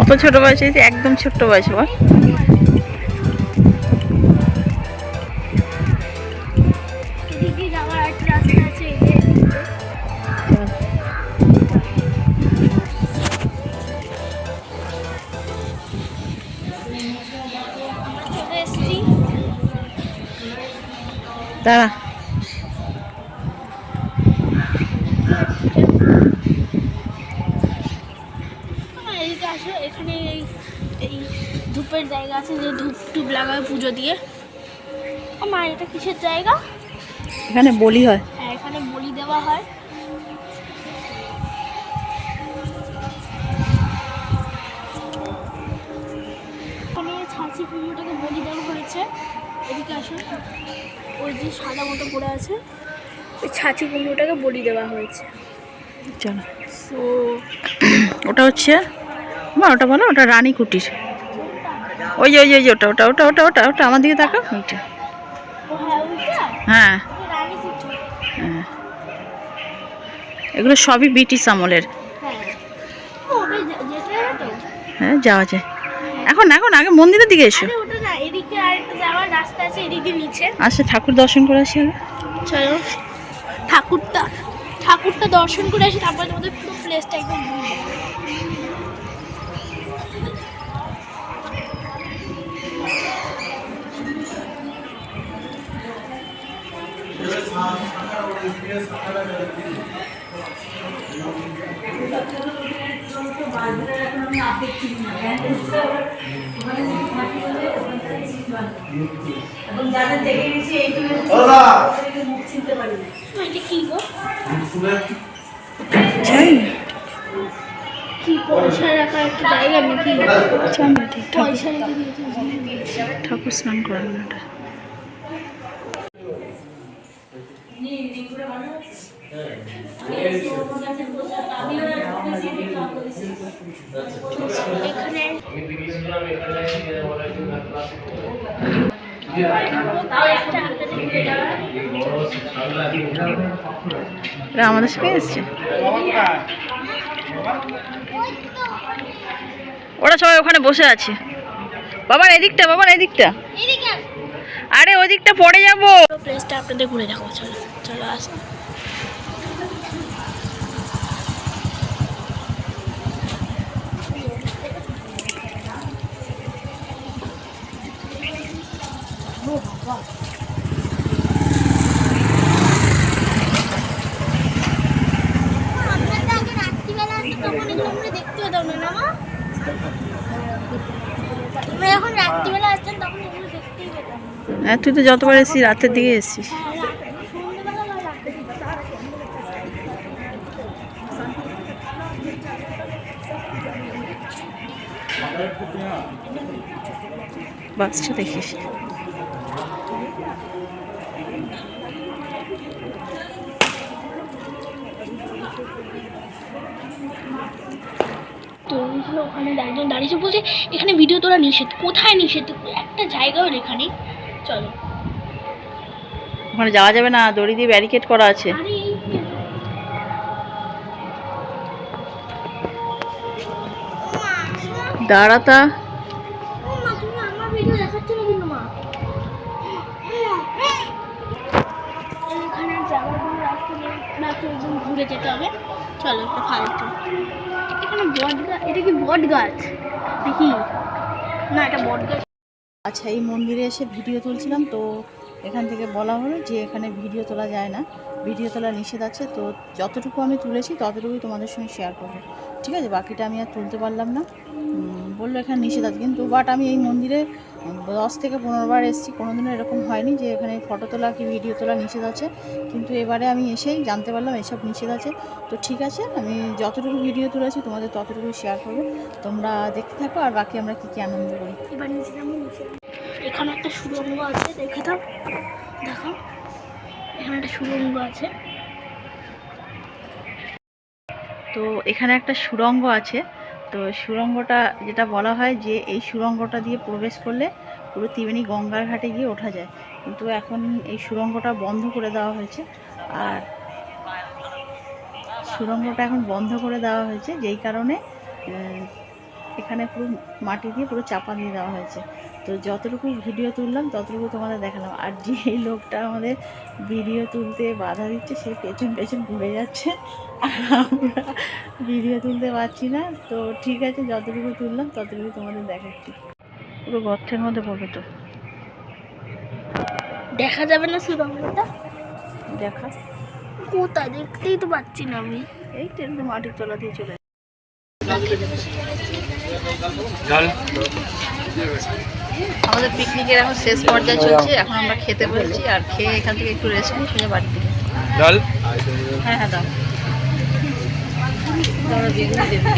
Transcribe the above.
কত ছোট বয়সে, একদম ছোট্ট বয়সে বল। এদিকে যাওয়ার একটা রাস্তা আছে, এই যে আমরা চলে এসেছি। দাঁড়া, এদিকে আসো, এখানে এই ধূপের জায়গা আছে, যে ধূপ টুপ লাগায় পুজো দিয়ে। ও মা, এটা কিসের জায়গা? এখানে বলি হয়। হ্যাঁ, এখানে বলি দেওয়া হয়। এখানে ছাঁচি কুমড়োটাকে বলি দেওয়া হয়েছে। এদিকে আসুন, ওই যে সাদা মতো পড়ে আছে, ওই ছাঁচি কুমড়োটাকে বলি দেওয়া হয়েছে। চলো, সো ওটা হচ্ছে মা, ওটা বলো, ওটা রানী কুটির। ওই যে ওই যে ওটা ওটা ওটা ওটা ওটা ওটা আমার দিকে তাকাও, ওইটা। হ্যাঁ হ্যাঁ, এগুলো সবই ব্রিটিশ আমলের। হ্যাঁ, যাওয়া যায় এখন। এখন আগে মন্দিরের দিকে এসো। আচ্ছা, ঠাকুর দর্শন করে আসি আগে। চলো, ঠাকুরটা দর্শন করে আসি, তারপরে তোমাদের পুরো প্লেসটা একদম কি গো, কি পয়সা রাখার একটা জায়গা নাকি? পয়সা রেখে দিয়েছে। ঠাকুর স্নান করানো ওটা। এরা আমাদের সাথে এসছে, ওরা সবাই ওখানে বসে আছে। বাবার এদিকটা, বাবার এদিকটা, আরে ওই দিকটা পড়ে যাবো। প্লেসটা আপনাদের ঘুরে দেখাবো। চলো চলো, আসো। হ্যাঁ, তুই তো যতবার এসেছিস রাতের দিকে এসেছিস। বাসটা দেখিস। তো ওখানে দাঁড়িয়েছে, বলছে এখানে ভিডিও তোলা নিষেধ। কোথায় নিষেধ? একটা জায়গাও লেখা নেই। চলো, ওখানে যাওয়া যাবে না, দড়ি দিয়ে ব্যারিকেড করা আছে। দাঁড়াতা, ঘুরে যেতে হবে। চলো, একটা ফালতু। এখানে বট গাছ, এটা কি বট গাছ দেখি না? এটা বট গাছ। আচ্ছা, এই মন্দিরে এসে ভিডিও তুলছিলাম, তো এখান থেকে বলা হলো যে এখানে ভিডিও তোলা যায় না, ভিডিও তোলা নিষেধ আছে। তো যতটুকু আমি তুলেছি ততটুকুই তোমাদের সঙ্গে শেয়ার করবো, ঠিক আছে? বাকিটা আমি আর তুলতে পারলাম না, বললো এখানে নিষেধ আছে। কিন্তু বাট আমি এই মন্দিরে 10 থেকে 15 বার এসেছি, কোনোদিনও এরকম হয়নি যে এখানে ফটো তোলা কি ভিডিও তোলা নিষেধ আছে। কিন্তু এবারে আমি এসেই জানতে পারলাম এসব নিষেধ আছে। তো ঠিক আছে, আমি যতটুকু ভিডিও তুলেছি তোমাদের ততটুকুই শেয়ার করবো, তোমরা দেখতে থাকো, আর বাকি আমরা কী কী আনন্দ করি। এবার এখানে একটা সুড়ঙ্গ আছে, দেখে দাও, দেখো এখানে একটা সুড়ঙ্গ আছে। তো এখানে একটা সুড়ঙ্গ আছে। তো সুড়ঙ্গটা যেটা বলা হয় যে এই সুড়ঙ্গটা দিয়ে প্রবেশ করলে পুরো ত্রিবেণী গঙ্গার ঘাটে গিয়ে ওঠা যায়, কিন্তু এখন এই সুড়ঙ্গটা বন্ধ করে দেওয়া হয়েছে। আর সুড়ঙ্গটা এখন বন্ধ করে দেওয়া হয়েছে, যেই কারণে এখানে পুরো মাটি দিয়ে পুরো চাপা দিয়ে দেওয়া হয়েছে। তো যতটুকু ভিডিও তুললাম ততটুকু তোমাদের দেখালাম। আর যেই লোকটা আমাদের ভিডিও তুলতে বাধা দিচ্ছে সে পেছন পেছন ঘুরে যাচ্ছে, আর আমরা ভিডিও তুলতে পারছি না। তো ঠিক আছে, যতটুকু তুললাম ততটুকু তোমাদের দেখাচ্ছি। পুরো গর্তের মধ্যে পড়বে তো, দেখা যাবে না সুরঙ্গটা? দেখা। কোথায় দেখতেই তো পাচ্ছি না আমি। এই তো একদম মাটির তলা দিয়ে চলে আমাদের পিকনিকের এখন শেষ পর্যায়ে চলছে। এখন আমরা খেতে বলছি, আর খেয়ে এখান থেকে একটু রেস্ট নিয়ে সোজা বাড়ি থেকে। হ্যাঁ হ্যাঁ দাও, বেগুনি দেবে।